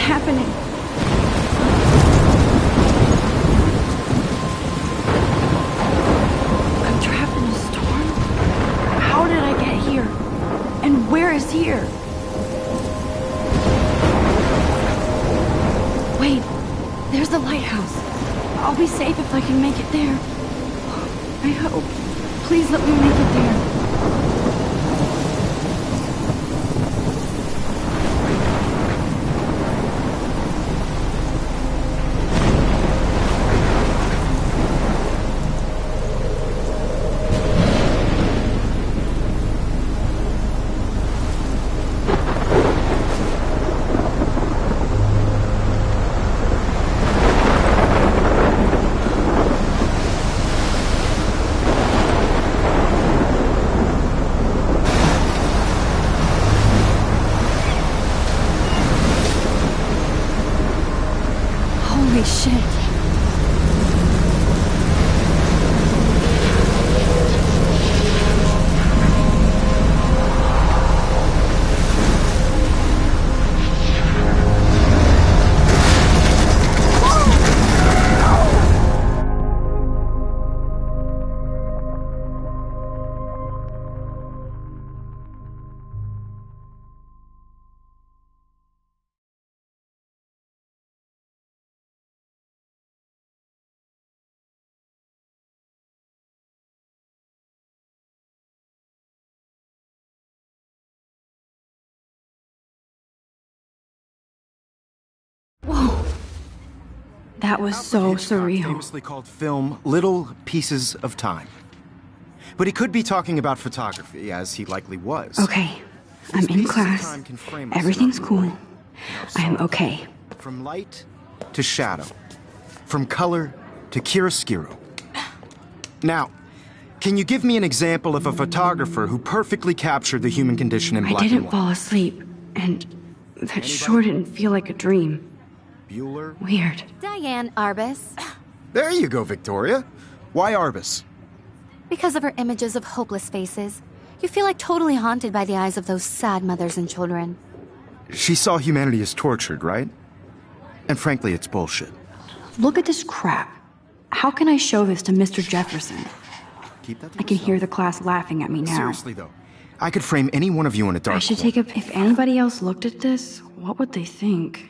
happening? I'm trapped in a storm? How did I get here? And where is here? Wait, there's the lighthouse. I'll be safe if I can make it there. I hope. Please let me make it there. Holy shit. Whoa. That was so surreal. Famously called film Little Pieces of Time. But he could be talking about photography, as he likely was. Okay, I'm in class. Everything's cool. I am okay. From light to shadow. From color to chiaroscuro. Now, can you give me an example of a photographer who perfectly captured the human condition in black and white? I didn't fall asleep, and that sure didn't feel like a dream. Bueller? Weird. Diane Arbus. There you go, Victoria. Why Arbus? Because of her images of hopeless faces, you feel like totally haunted by the eyes of those sad mothers and children. She saw humanity as tortured, right? And frankly, it's bullshit. Look at this crap. How can I show this to Mr. Jefferson? Keep that to I can yourself. hear the class laughing at me now. Seriously, though, I could frame any one of you in a dark I should corner. take a... If anybody else looked at this, what would they think?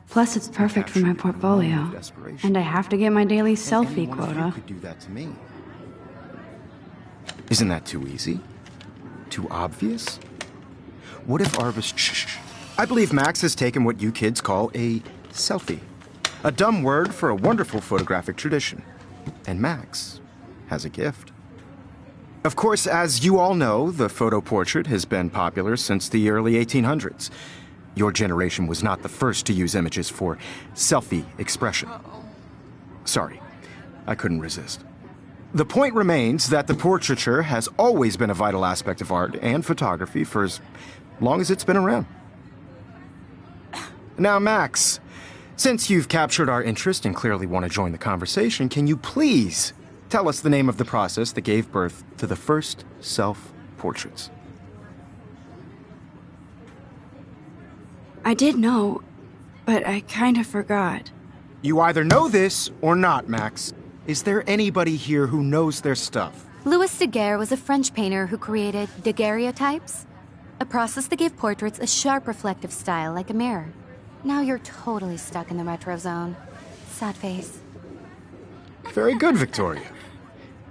Plus, it's perfect for my portfolio. And I have to get my daily selfie Any one of you quota. could do that to me. Isn't that too easy? Too obvious? What if Arbus... Shh. I believe Max has taken what you kids call a selfie. A dumb word for a wonderful photographic tradition. And Max has a gift. Of course, as you all know, the photo portrait has been popular since the early 1800s. Your generation was not the first to use images for selfie expression. Sorry, I couldn't resist. The point remains that the portraiture has always been a vital aspect of art and photography for as long as it's been around. Now, Max, since you've captured our interest and clearly want to join the conversation, can you please tell us the name of the process that gave birth to the first self-portraits? I did know, but I kind of forgot. You either know this or not, Max. Is there anybody here who knows their stuff? Louis Daguerre was a French painter who created daguerreotypes, a process that gave portraits a sharp reflective style like a mirror. Now you're totally stuck in the retro zone. Sad face. Very good, Victoria.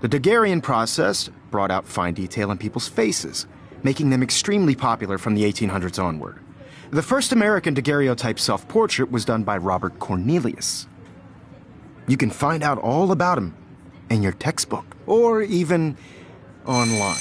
The Daguerrean process brought out fine detail in people's faces, making them extremely popular from the 1800s onward. The first American daguerreotype self-portrait was done by Robert Cornelius. You can find out all about him in your textbook, or even online.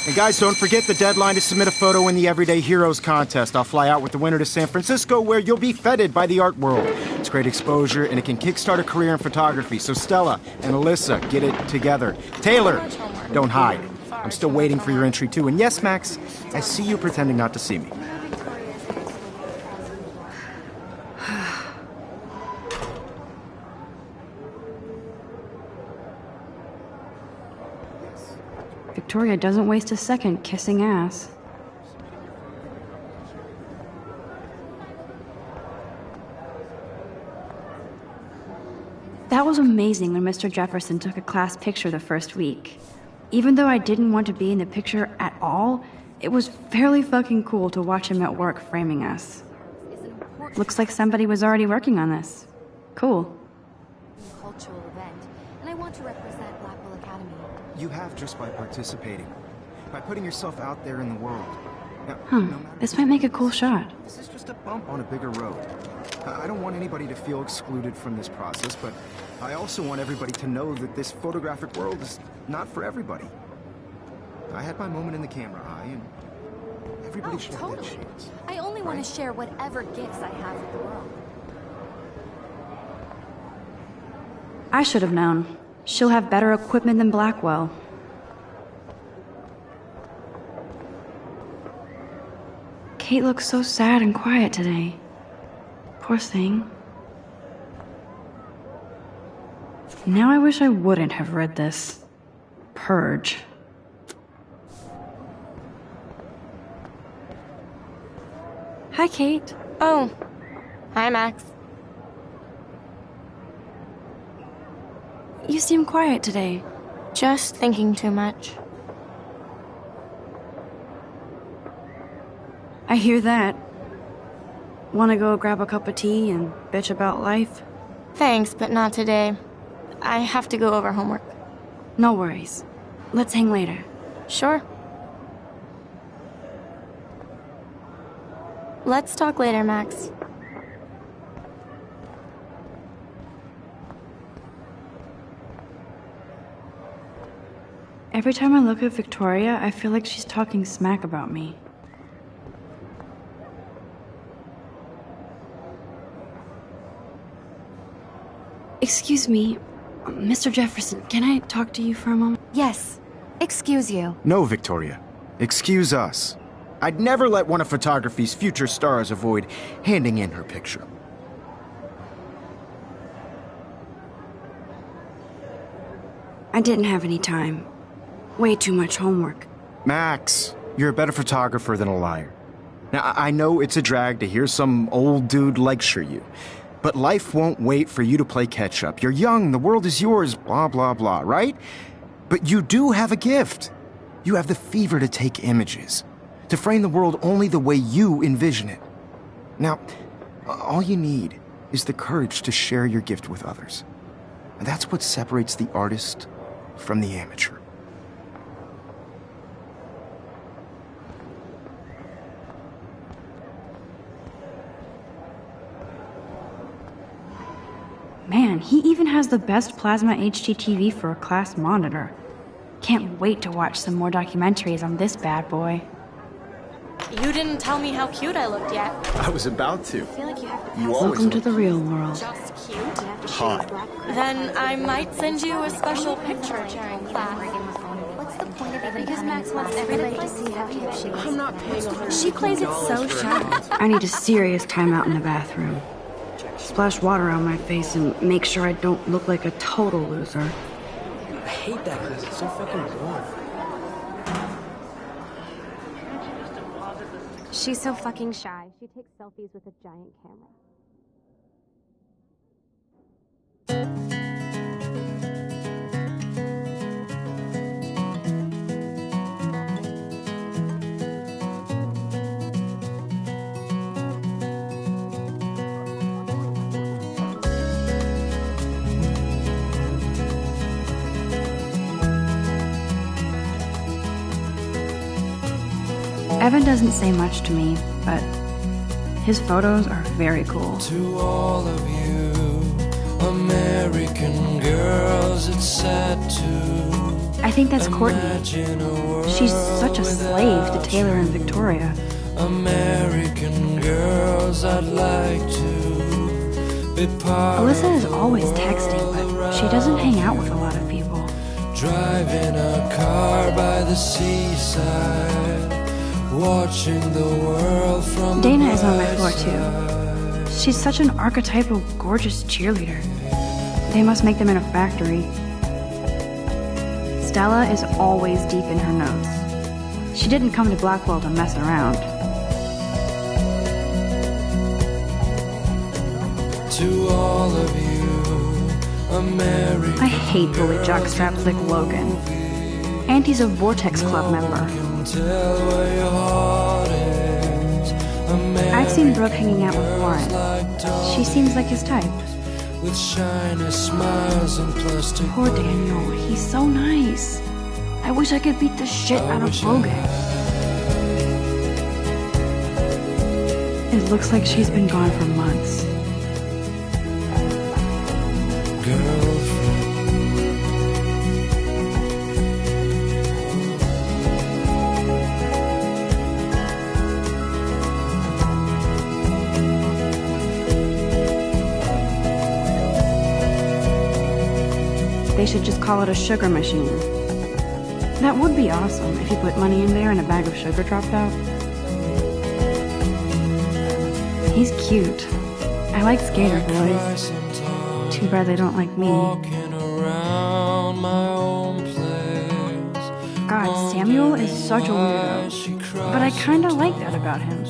And guys, don't forget the deadline to submit a photo in the Everyday Heroes contest. I'll fly out with the winner to San Francisco, where you'll be feted by the art world. It's great exposure, and it can kickstart a career in photography. So Stella and Alyssa, get it together. Taylor, don't hide. I'm still waiting for your entry, too. And yes, Max, I see you pretending not to see me. Victoria doesn't waste a second kissing ass. That was amazing when Mr. Jefferson took a class picture the first week. Even though I didn't want to be in the picture at all, it was fairly fucking cool to watch him at work framing us. Looks like somebody was already working on this. Cool. Cultural event, and I want to represent Blackwell Academy. You have just by participating, by putting yourself out there in the world. Now, This might make a cool shot. This is just a bump on a bigger road. I don't want anybody to feel excluded from this process, but I also want everybody to know that this photographic world is not for everybody. I had my moment in the camera eye, and everybody should have that chance. I only want to share whatever gifts I have with the world. I should have known. She'll have better equipment than Blackwell. Kate looks so sad and quiet today. Poor thing. Now I wish I wouldn't have read this. Purge. Hi, Kate. Oh. Hi, Max. You seem quiet today. Just thinking too much. I hear that. Wanna go grab a cup of tea and bitch about life? Thanks, but not today. I have to go over homework. No worries. Let's hang later. Sure. Let's talk later, Max. Every time I look at Victoria, I feel like she's talking smack about me. Excuse me, Mr. Jefferson, can I talk to you for a moment? Yes. Excuse you. No, Victoria. Excuse us. I'd never let one of photography's future stars avoid handing in her picture. I didn't have any time. Way too much homework. Max, you're a better photographer than a liar. Now, I know it's a drag to hear some old dude lecture you, but life won't wait for you to play catch-up. You're young, the world is yours, blah, blah, blah, right? But you do have a gift. You have the fever to take images, to frame the world only the way you envision it. Now, all you need is the courage to share your gift with others. And that's what separates the artist from the amateur. Man, he even has the best plasma HDTV for a class monitor. Can't wait to watch some more documentaries on this bad boy. You didn't tell me how cute I looked yet. I was about to. I feel like you have to You always Welcome to look the real world. just cute. hot. Then I might send you a special picture during class. What's the point of even because Max wants everybody to see how cute she is. I'm not paying $100. She plays it so shy. I need a serious timeout in the bathroom. Splash water on my face and make sure I don't look like a total loser. I hate that class. It's so fucking boring. She's so fucking shy. She takes selfies with a giant camera. Evan doesn't say much to me, but his photos are very cool. To all of you American girls, it's sad to I think that's Courtney. She's such a slave to Taylor and Victoria. American girls, I'd like to be part Alyssa is always texting, but she doesn't hang out with a lot of people. driving a car by the seaside, watching the world from Dana the is on my bright floor side. too. She's such an archetypal, gorgeous cheerleader. They must make them in a factory. Stella is always deep in her notes. She didn't come to Blackwell to mess around. To all of you, American I hate bully jockstraps like Logan. And he's a Vortex Club member. can tell where your heart is. I've seen Brooke hanging out with Warren. Like She seems like his type. with shiny smiles and plastic. Poor Daniel, he's so nice. I wish I could beat the shit out of Logan. It looks like she's been gone for months. Girlfriend, They should just call it a sugar machine. That would be awesome if you put money in there and a bag of sugar dropped out. He's cute. I like skater boys. Too bad they don't like me. walking around my own place. God, Samuel is such a weirdo. But I kinda like that about him.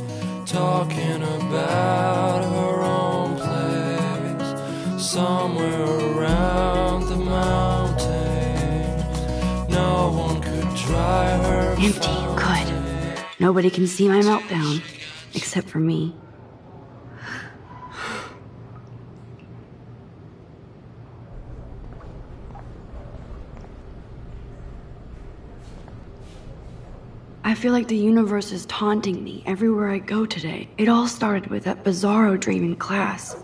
Talking about her own place, somewhere around the mountains. No one could dry her. Empty, good. Nobody can see my meltdown. Except for me. I feel like the universe is taunting me everywhere I go today. It all started with that bizarro dream in class.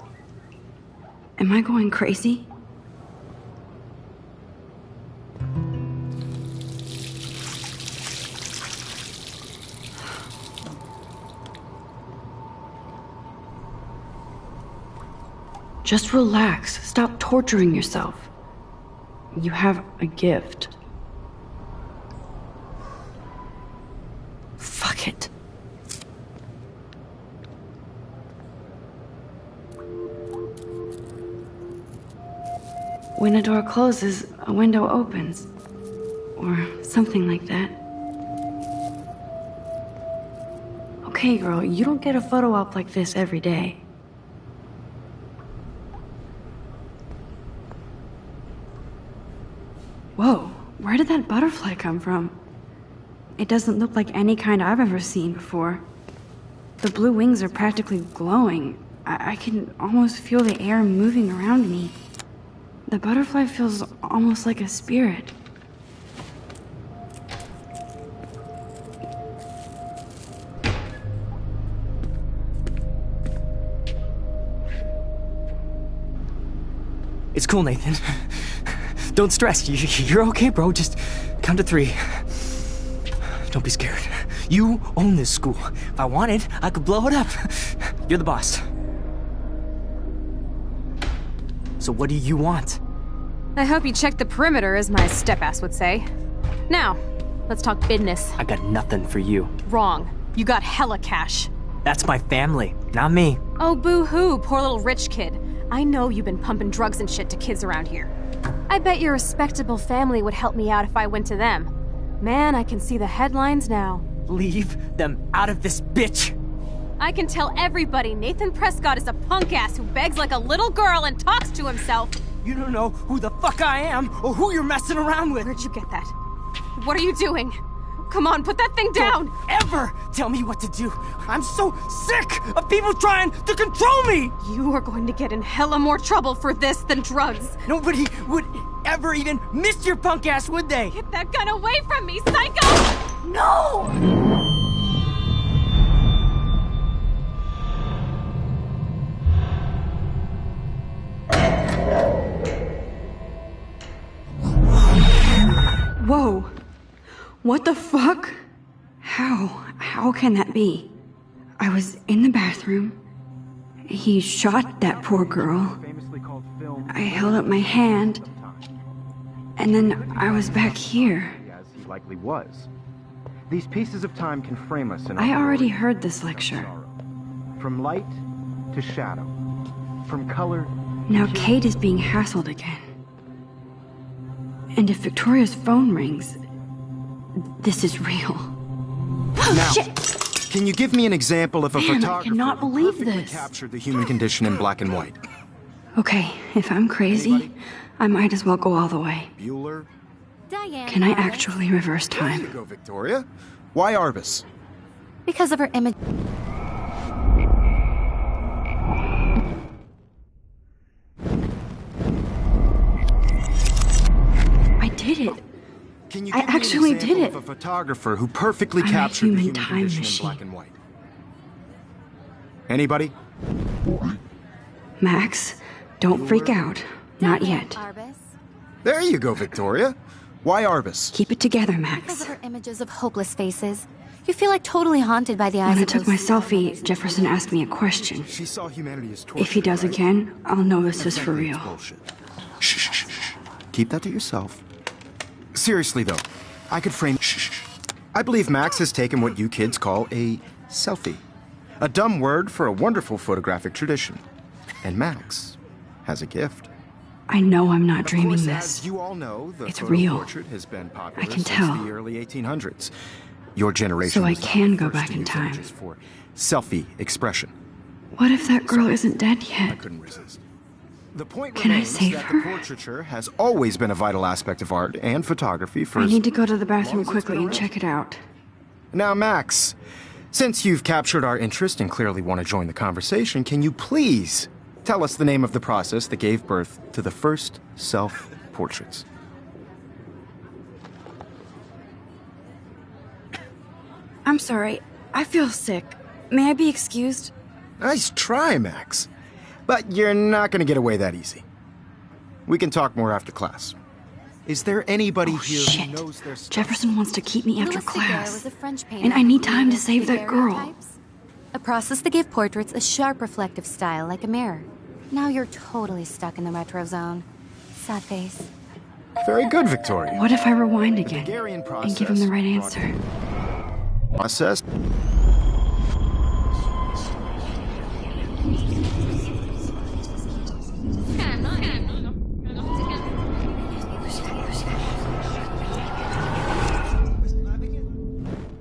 Am I going crazy? Just relax. Stop torturing yourself. You have a gift. Fuck it. When a door closes, a window opens. Or something like that. Okay, girl, you don't get a photo op like this every day. Whoa, where did that butterfly come from? It doesn't look like any kind I've ever seen before. The blue wings are practically glowing. I can almost feel the air moving around me. The butterfly feels almost like a spirit. It's cool, Nathan. Don't stress. You're okay, bro. Just count to 3. Don't be scared. You own this school. If I wanted, I could blow it up. You're the boss. So what do you want? I hope you checked the perimeter, as my step-ass would say. Now, let's talk business. I got nothing for you. Wrong. You got hella cash. That's my family, not me. Oh, boo-hoo, poor little rich kid. I know you've been pumping drugs and shit to kids around here. I bet your respectable family would help me out if I went to them. Man, I can see the headlines now. Leave them out of this bitch! I can tell everybody Nathan Prescott is a punk ass who begs like a little girl and talks to himself. You don't know who the fuck I am or who you're messing around with. Where'd you get that? What are you doing? Come on, put that thing down! Don't ever tell me what to do. I'm so sick of people trying to control me! You are going to get in hella more trouble for this than drugs. Nobody would ever even miss your punk ass, would they? Get that gun away from me, psycho! No! Whoa, What the fuck? How can that be? I was in the bathroom. He shot that poor girl. I held up my hand. And then I was back here. As he likely was. These pieces of time can frame us in I our already glory heard this lecture. From light to shadow. From color. Now Kate is being hassled again. And if Victoria's phone rings, this is real. Now, Shit! can you give me an example of a Man, I photographer cannot who believe perfectly this. captured the human condition in black and white? Okay, if I'm crazy, I might as well go all the way. Bueller? Diane. Can I Arbus. actually reverse There you time? go, Victoria. Why Arbus? Because of her image. I did it. Can you I give me actually an example did it. of a photographer who perfectly I'm a captured the human human time condition machine. in black and white? Anybody? Max, don't freak out. Not yet. Arbus. There you go, Victoria. Why Arbus? Keep it together, Because Max. of her images of hopeless faces. You feel like totally haunted by the eyes When I of took those my selfie, Jefferson asked me a question. She saw humanity as torture. If he does right? again, I'll know this is for Frankly, it's real. bullshit. Shh, shh, shh, shh. Keep that to yourself. Seriously, though, I could frame. Shh, shh. I believe Max has taken what you kids call a selfie. A dumb word for a wonderful photographic tradition. And Max has a gift. I know I'm not Of dreaming course, this. as you all know, the It's photo real. portrait has been popular I can since tell. the early 1800s. Your generation So I was not can the go first back to in use time. images for selfie expression. What if that girl isn't dead I yet? couldn't resist. The point Can I remains save that her? the portraiture has always been a vital aspect of art and photography for I as need to go to the long bathroom as it's quickly been and around. check it out. Now, Max, since you've captured our interest and clearly want to join the conversation, can you please tell us the name of the process that gave birth to the first self-portraits? I'm sorry. I feel sick. May I be excused? Nice try, Max. But you're not going to get away that easy. We can talk more after class. Is there anybody Oh, here shit. who knows their stuff? Jefferson wants to keep me after Louis Daguerre class. was a French painter And I who need time to created save that girl. daguerreotypes, a process that gave portraits a sharp reflective style like a mirror. Now you're totally stuck in the retro zone. Sad face. Very good, Victoria. What if I rewind again Daguerrean and give him the right process answer? Process.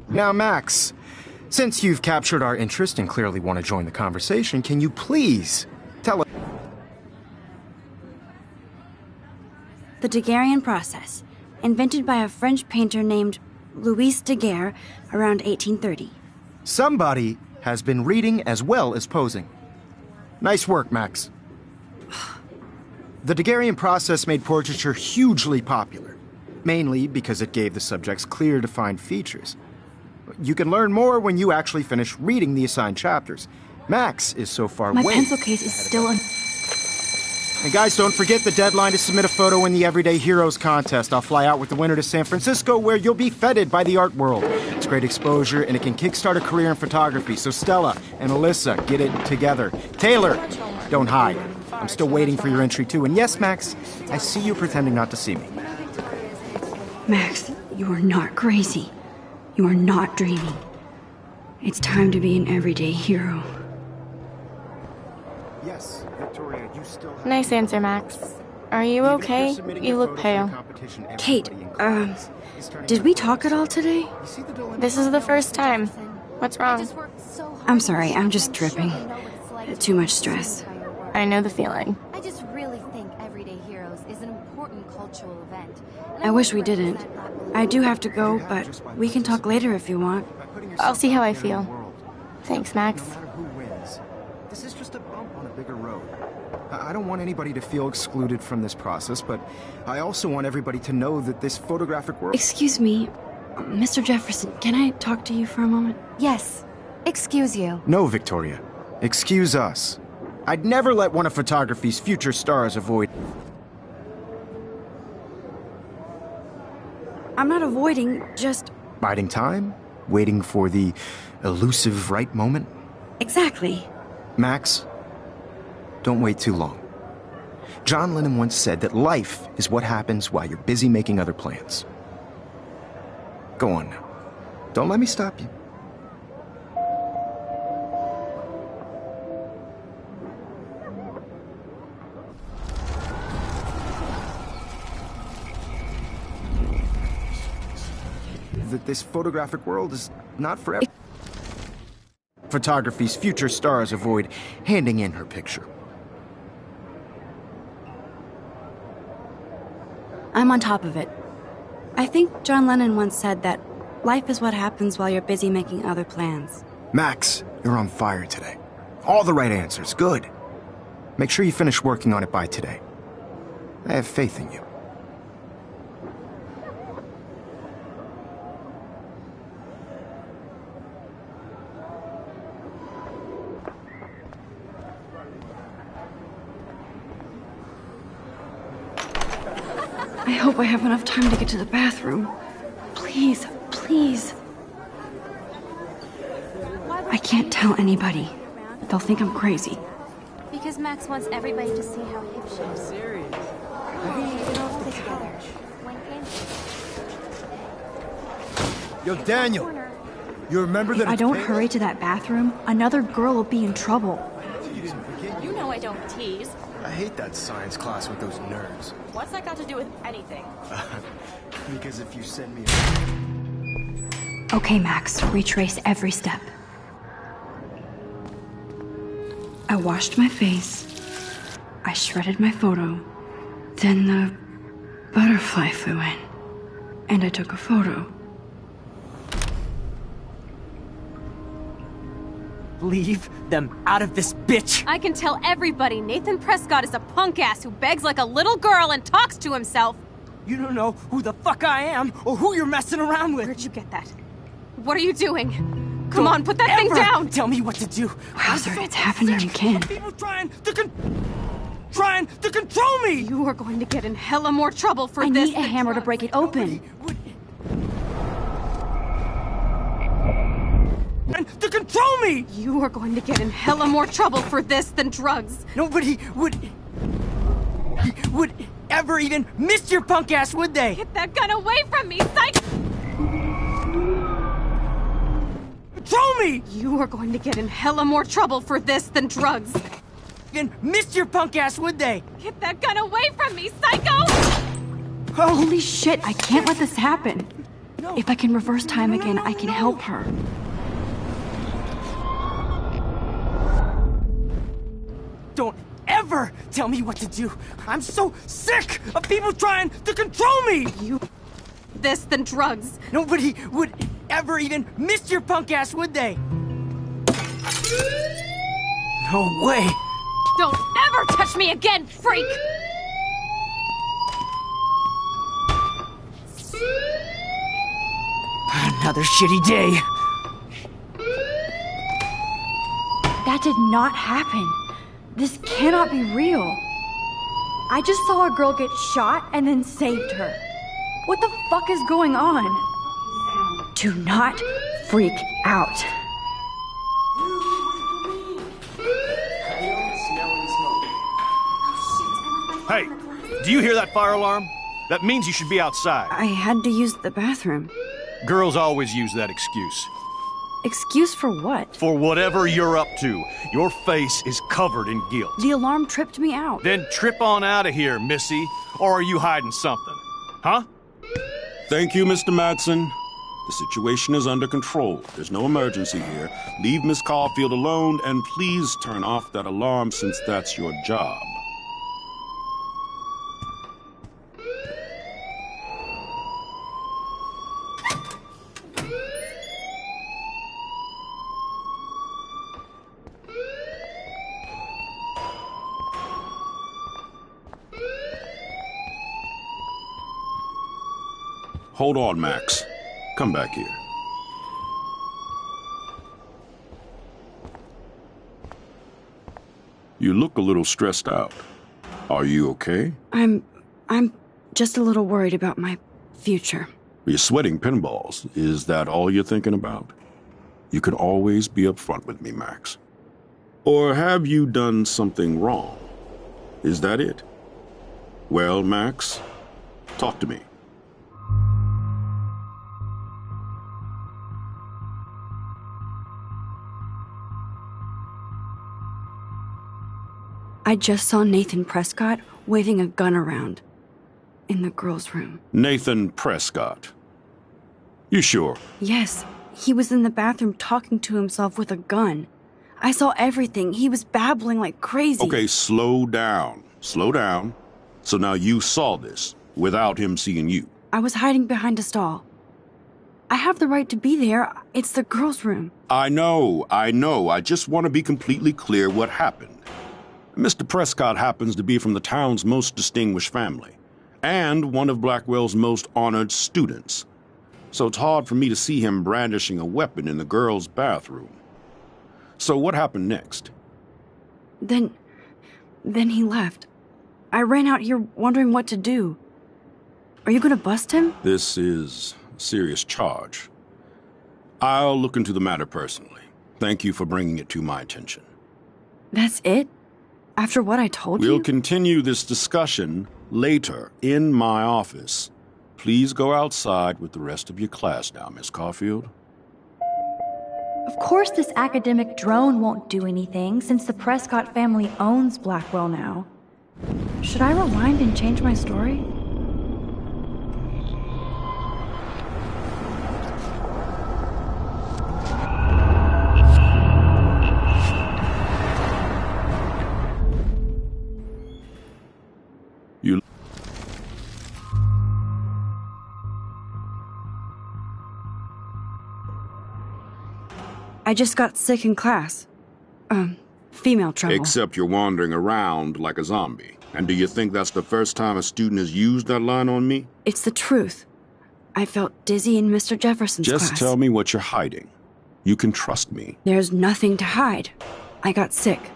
Now, Max, since you've captured our interest and clearly want to join the conversation, can you please tell us? The Daguerrean process, invented by a French painter named Louis Daguerre around 1830. Somebody has been reading as well as posing. Nice work, Max. The Daguerrean process made portraiture hugely popular, mainly because it gave the subjects clear, defined features. You can learn more when you actually finish reading the assigned chapters. Max is so far My way pencil case is still un- And guys, don't forget the deadline to submit a photo in the Everyday Heroes contest. I'll fly out with the winner to San Francisco, where you'll be feted by the art world. It's great exposure, and it can kickstart a career in photography. So Stella and Alyssa, get it together. Taylor, don't hide. I'm still waiting for your entry too. And yes, Max, I see you pretending not to see me. Max, you are not crazy. You are not dreaming. It's time to be an everyday hero. Yes, Victoria, you still have... Nice answer, Max. Are you okay? You look pale. Kate, did we talk at all today? This is the first time. What's wrong? I'm sorry, I'm just dripping. Too much stress. I know the feeling. I just really think Everyday Heroes is an important cultural event. And I wish we want to didn't. represent Black women. I do have to go, but we can talk later if you want. I'll see how I feel. Thanks, Max. No matter who wins, this is just a bump on a bigger road. I don't want anybody to feel excluded from this process, but I also want everybody to know that this photographic world... Excuse me, Mr. Jefferson, can I talk to you for a moment? Yes. Excuse you. No, Victoria. Excuse us. I'd never let one of photography's future stars avoid... I'm not avoiding, just Biding time? Waiting for the elusive right moment? Exactly. Max, don't wait too long. John Lennon once said that life is what happens while you're busy making other plans. Go on now. Don't let me stop you. That this photographic world is not forever. Photography's future stars avoid handing in her picture. I'm on top of it. I think John Lennon once said that life is what happens while you're busy making other plans. Max, you're on fire today. All the right answers, good. Make sure you finish working on it by today. I have faith in you. I hope I have enough time to get to the bathroom. Please, please. I can't tell anybody. They'll think I'm crazy. Because Max wants everybody to see how hip she is. Serious. Yo, Daniel, you remember that If I don't hurry to that bathroom, another girl will be in trouble. You know I don't tease. I hate that science class with those nerds. What's that got to do with anything? Because if you send me Okay, Max, retrace every step. I washed my face. I shredded my photo. Then the butterfly flew in. And I took a photo. Leave them out of this bitch! I can tell everybody Nathan Prescott is a punk ass who begs like a little girl and talks to himself. You don't know who the fuck I am or who you're messing around with. Where'd you get that? What are you doing? Come on, put that thing down! Tell me what to do. Wowzer, it's happening again. People trying to control me! You are going to get in hella more trouble for I this. need a hammer to break it open. To control me! You are going to get in hella more trouble for this than drugs. Nobody would ever even miss your punk ass, would they? Get that gun away from me, psych! Control me! You are going to get in hella more trouble for this than drugs. Even miss your punk ass, would they? Get that gun away from me, psycho! Oh, Holy shit, I can't let this happen. no. If I can reverse time again, I can help her. Don't ever tell me what to do. I'm so sick of people trying to control me! You... this than drugs. Nobody would ever even miss your punk ass, would they? No way! Don't ever touch me again, freak! Another shitty day. That did not happen. This cannot be real. I just saw a girl get shot and then saved her. What the fuck is going on? Do not freak out. Hey, do you hear that fire alarm? That means you should be outside. I had to use the bathroom. Girls always use that excuse. Excuse for what? For whatever you're up to, your face is covered in guilt. The alarm tripped me out. Then trip on out of here, Missy. Or are you hiding something? Huh? Thank you, Mr. Madsen. The situation is under control. There's no emergency here. Leave Miss Caulfield alone, and please turn off that alarm since that's your job. Hold on, Max. Come back here. You look a little stressed out. Are you okay? I'm just a little worried about my future. You're sweating pinballs. Is that all you're thinking about? You can always be upfront with me, Max. Or have you done something wrong? Is that it? Well, Max, talk to me. I just saw Nathan Prescott waving a gun around in the girls' room. Nathan Prescott. You sure? Yes, he was in the bathroom talking to himself with a gun. I saw everything. He was babbling like crazy. Okay, slow down. Slow down. So now you saw this without him seeing you. I was hiding behind a stall. I have the right to be there. It's the girls' room. I know. I just want to be completely clear what happened. Mr. Prescott happens to be from the town's most distinguished family, and one of Blackwell's most honored students. So it's hard for me to see him brandishing a weapon in the girls' bathroom. So what happened next? Then he left. I ran out here wondering what to do. Are you gonna bust him? This is a serious charge. I'll look into the matter personally. Thank you for bringing it to my attention. That's it? After what I told you? We'll continue this discussion later in my office. Please go outside with the rest of your class now, Miss Caulfield. Of course this academic drone won't do anything, since the Prescott family owns Blackwell now. Should I rewind and change my story? You... I just got sick in class. Female trouble. Except you're wandering around like a zombie. And do you think that's the first time a student has used that line on me? It's the truth. I felt dizzy in Mr. Jefferson's class. Just tell me what you're hiding. You can trust me. There's nothing to hide. I got sick.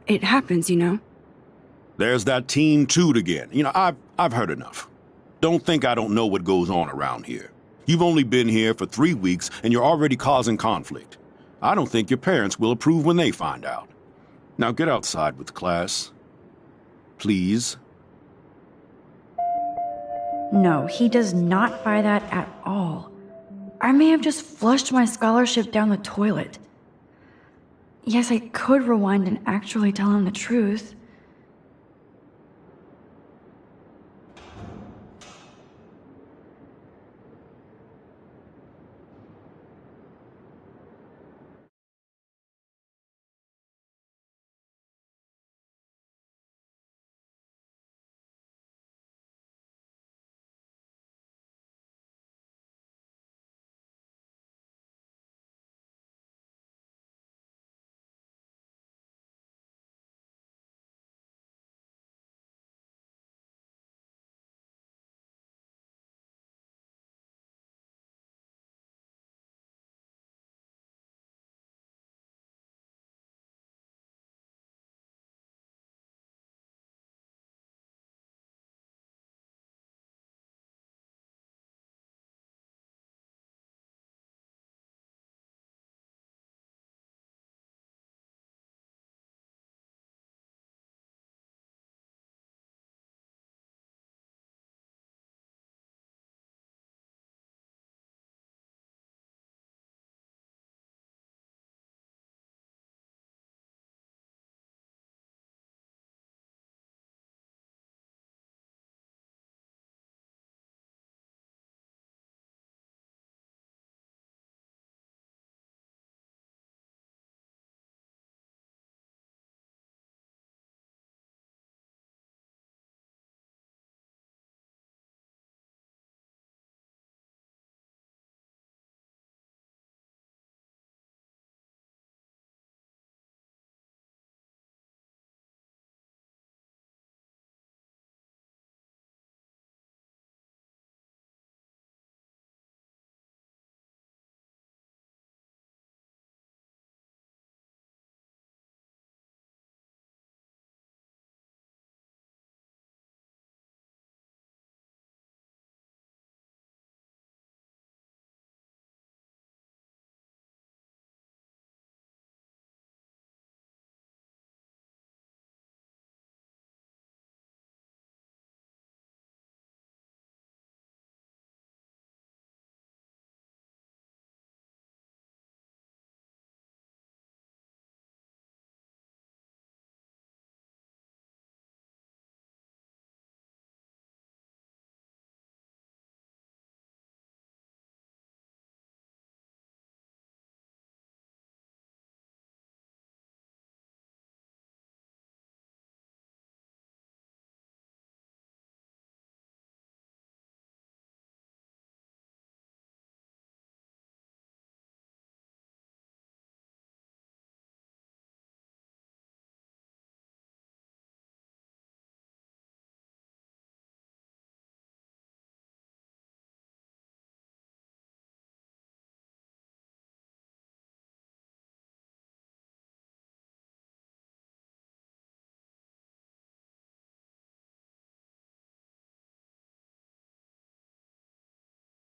It happens, you know. There's that teen toot again. You know, I've heard enough. Don't think I don't know what goes on around here. You've only been here for 3 weeks, and you're already causing conflict. I don't think your parents will approve when they find out. Now get outside with class. Please. No, he does not buy that at all. I may have just flushed my scholarship down the toilet. Yes, I could rewind and actually tell him the truth.